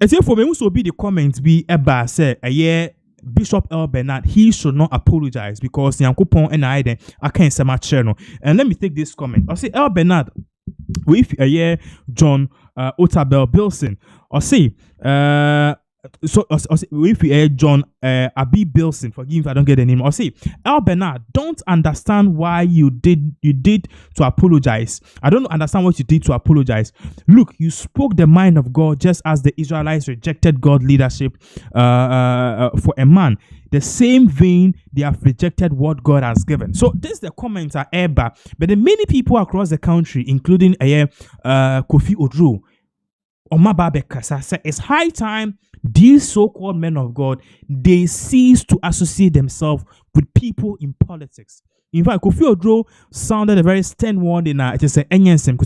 As if for me, also be the comment be about say a year Bishop L. Bernard, he should not apologize because Yankupon and I can't say much channel. And let me take this comment. I say L. Bernard with a year John Otabel Bilson. I say with John Abi Bilson, forgive me if I don't get the name. I say L. Bernard, don't understand why you did to apologize. I don't understand what you did to apologize. Look, you spoke the mind of God just as the Israelites rejected God's leadership for a man. The same vein, they have rejected what God has given. So this the comments are Eba, but the many people across the country, including Kofi Oduro, it's high time these so-called men of God, they cease to associate themselves with people in politics. In fact, Kofi Oduro sounded a very stern warning. It is a NNSM.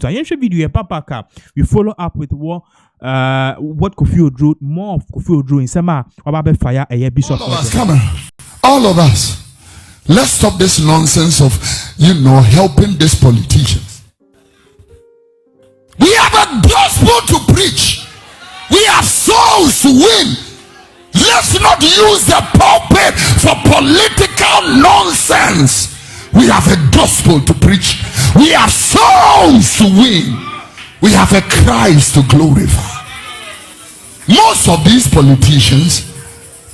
We follow up with what Kofi Oduro, more of Kofi Oduro in Sema Obabe Fire a bishop. All of us, come on. All of us. Let's stop this nonsense of helping these politicians. We have a gospel to preach. We have souls to win. Let's not use the pulpit for political nonsense. We have a gospel to preach. We have souls to win. We have a Christ to glorify. Most of these politicians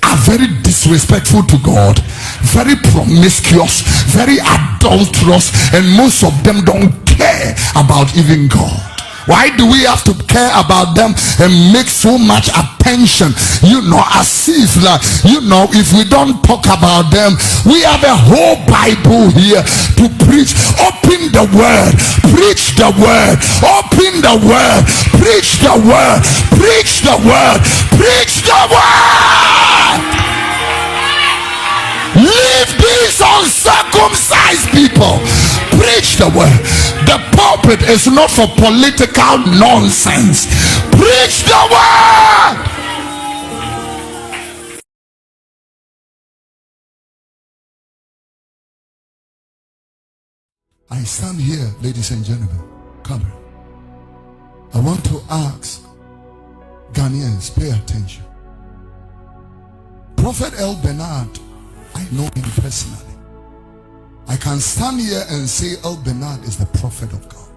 are very disrespectful to God, very promiscuous, very adulterous, and most of them don't care about even God. Why do we have to care about them and make so much attention? As if if we don't talk about them, we have a whole Bible here to preach. Open the word, preach the word, open the word, preach the word, preach the word, preach the word. Leave these uncircumcised people. Preach the word. The pulpit is not for political nonsense. Preach the word. I stand here, ladies and gentlemen. Come. I want to ask Ghanaians, pay attention. Prophet L. Bernard, I know him personally. I can stand here and say El Bernard is the prophet of God.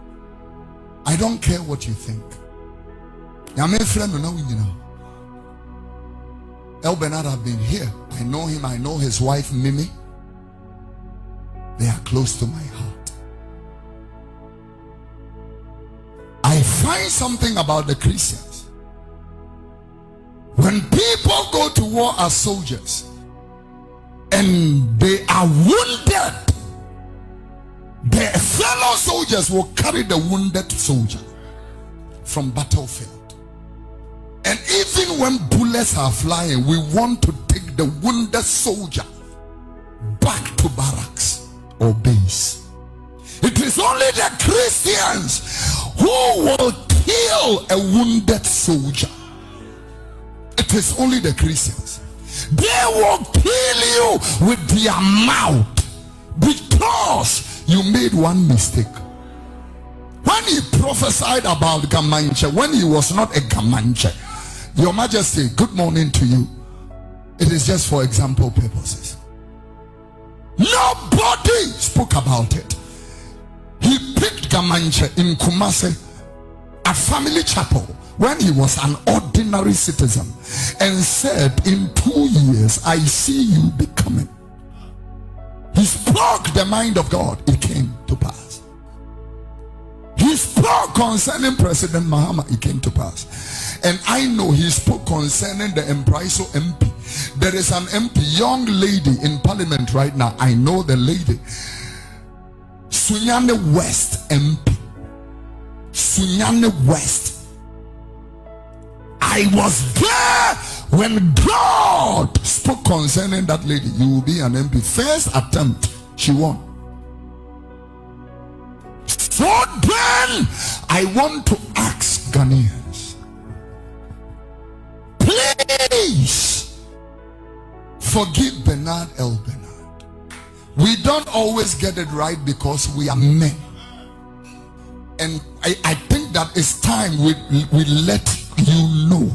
I don't care what you think. El Bernard have been here. I know him. I know his wife Mimi. They are close to my heart. I find something about the Christians. When people go to war as soldiers and they are wounded, their fellow soldiers will carry the wounded soldier from battlefield. And even when bullets are flying, we want to take the wounded soldier back to barracks or base. It is only the Christians who will kill a wounded soldier. It is only the Christians. They will kill you with their mouth because you made one mistake. When he prophesied about Gamanche, when he was not a Gamanche, Your Majesty, good morning to you. It is just for example purposes. Nobody spoke about it. He picked Gamanche in Kumasi, a family chapel, when he was an ordinary citizen, and said, in 2 years I see you becoming. He spoke the mind of God. It came to pass. He spoke concerning President Mahama. It came to pass. And I know he spoke concerning the Empriso MP. There is an MP, young lady in parliament right now. I know the lady. Sunyane West MP. Sunyane West. I was there when God spoke concerning that lady. You will be an MP. First attempt, she won. So then, I want to ask Ghanaians, please forgive Bernard L. Bernard. We don't always get it right because we are men. And I think that it's time we let you know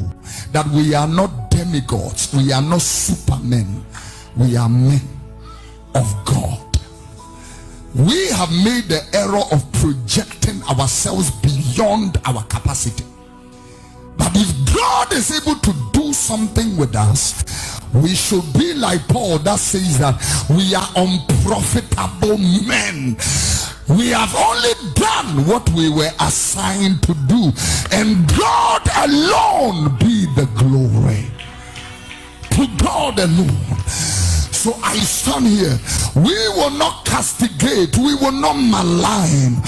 that we are not demigods, we are not supermen, we are men of God. We have made the error of projecting ourselves beyond our capacity. But if God is able to do something with us, we should be like Paul that says that we are unprofitable men. We have only done what we were assigned to do, and God alone be the glory. To God alone. So I stand here. We will not castigate, we will not malign.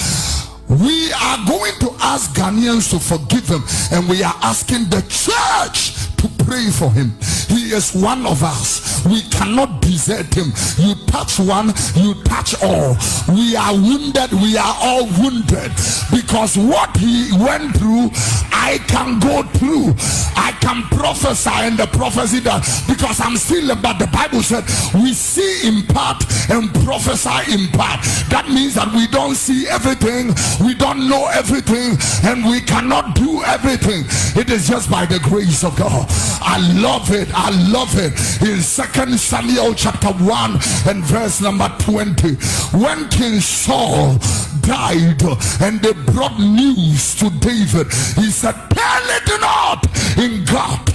We are going to ask Ghanaians to forgive him, and we are asking the church to pray for him. He is one of us. We cannot desert him. You touch one, you touch all. We are wounded, we are all wounded, because what he went through, I can go through. I can prophesy, and the prophecy that, because I'm still, but the Bible said we see in part and prophesy in part. That means that we don't see everything, we don't know everything, and we cannot do everything. It is just by the grace of God. I love it. I love it. In 2 Samuel chapter 1 and verse number 20, when King Saul died and they brought news to David, he said, tell it not in Gath,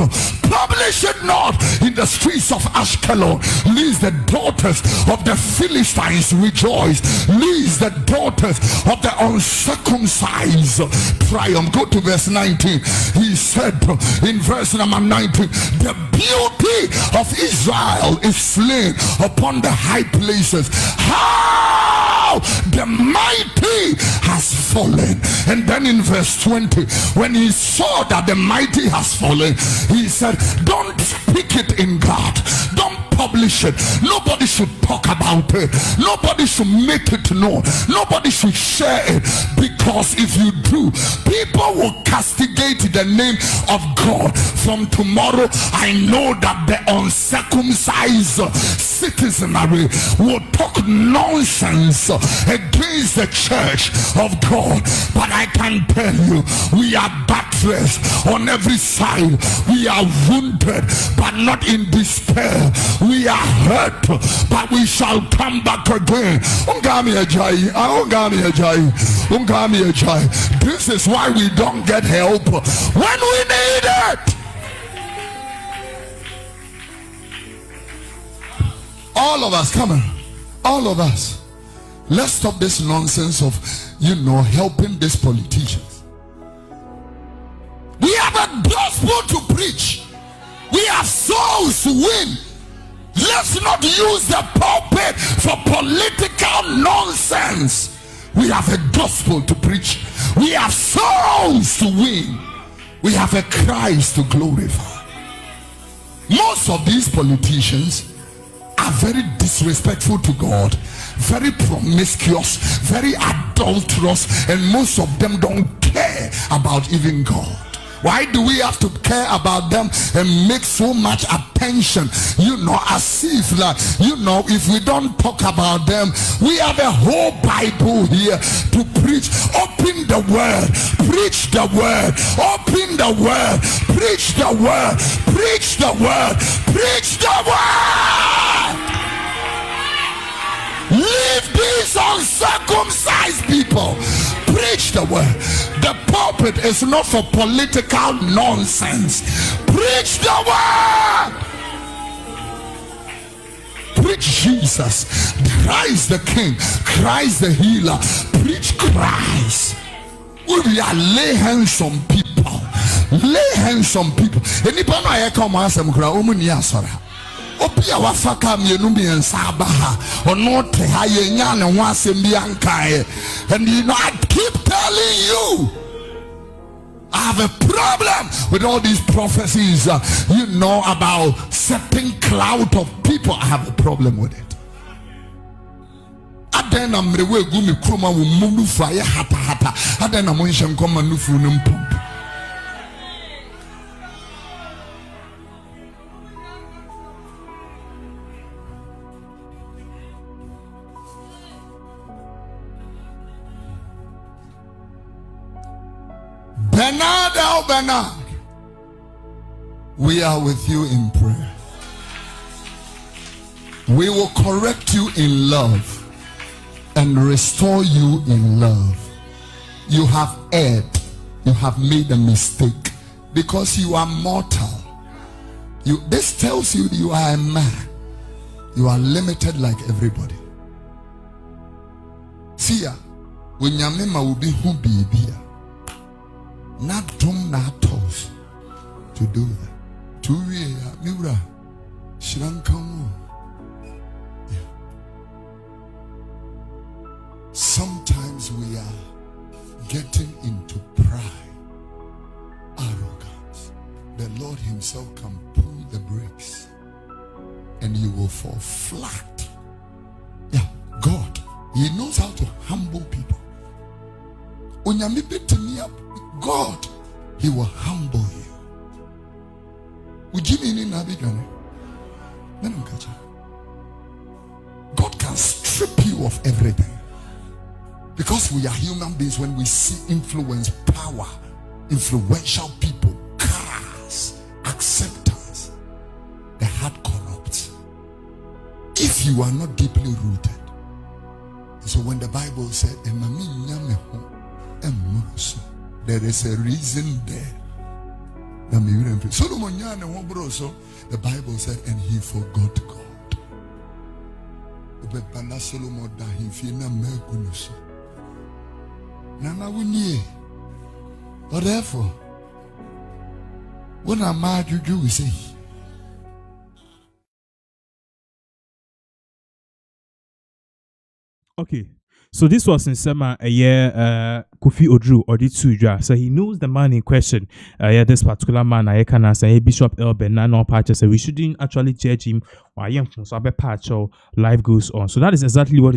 publish it not in the streets of Ashkelon, lest the daughters of the Philistines rejoice, lest the daughters of the uncircumcised triumph. Go to verse 19. He said in verse number 19, the beauty of Israel is slain upon the high places. How the mighty has fallen. And then in verse 20, when he saw that the mighty has fallen, he said, don't speak it in God, don't publish it, nobody should talk about it, nobody should make it known, nobody should share it, because if you do, people will castigate the name of God. From tomorrow, I know that the uncircumcised citizenry will talk nonsense against the church of God. But I can tell you, we are buttressed on every side. We are wounded, but not in despair. We are hurt, but we shall come back again. This is why we don't get help when we need it. All of us, come on, all of us, let's stop this nonsense of, helping these politicians. We have a gospel to preach. We have souls to win. Let's not use the pulpit for political nonsense. We have a gospel to preach. We have souls to win. We have a Christ to glorify. Most of these politicians are very disrespectful to God, very promiscuous, very adulterous, and most of them don't care about even God. Why do we have to care about them and make so much attention? As if if we don't talk about them, we have a whole Bible here to preach. Open the word, preach the word, open the word, preach the word, preach the word, preach the word. Leave these uncircumcised people. Preach the word. The pulpit is not for political nonsense. Preach the word. Preach Jesus, Christ the King, Christ the healer. Preach Christ. We are lay hands on people. Lay hands on people. Anybody I come and say, Opia wafaka mienu miensabaha onote hayenya ne ho asem bi ankae. And I keep telling you, I have a problem with all these prophecies about certain cloud of people. I have a problem with it. Adena mrewe gumi kroma wo munufu aye hata adena mo nhye nkoma nufu no mpom. Bernard. We are with you in prayer. We will correct you in love and restore you in love. You have erred. You have made a mistake because you are mortal. This tells you you are a man. You are limited like everybody. See ya. When Yamima will be who be not drum not toes to do that. To Mura Shrankamu. Sometimes we are getting into pride, arrogance. The Lord himself can pull the brakes and you will fall flat. Yeah, God, he knows how to humble people. When you meet me up, God, he will humble you. Would you mean in Abidjan? God can strip you of everything. Because we are human beings, when we see influence, power, influential people, cars, acceptance, the heart corrupts. If you are not deeply rooted. So when the Bible said, there is a reason there. Solomon, the Bible said, and he forgot God. But therefore, what am I to do? We say, okay. So this was in summer a year Kofi Oduro or the Tuja. So he knows the man in question. This particular man I can say Bishop Elben no patches. So we shouldn't actually judge him or so life goes on. So that is exactly what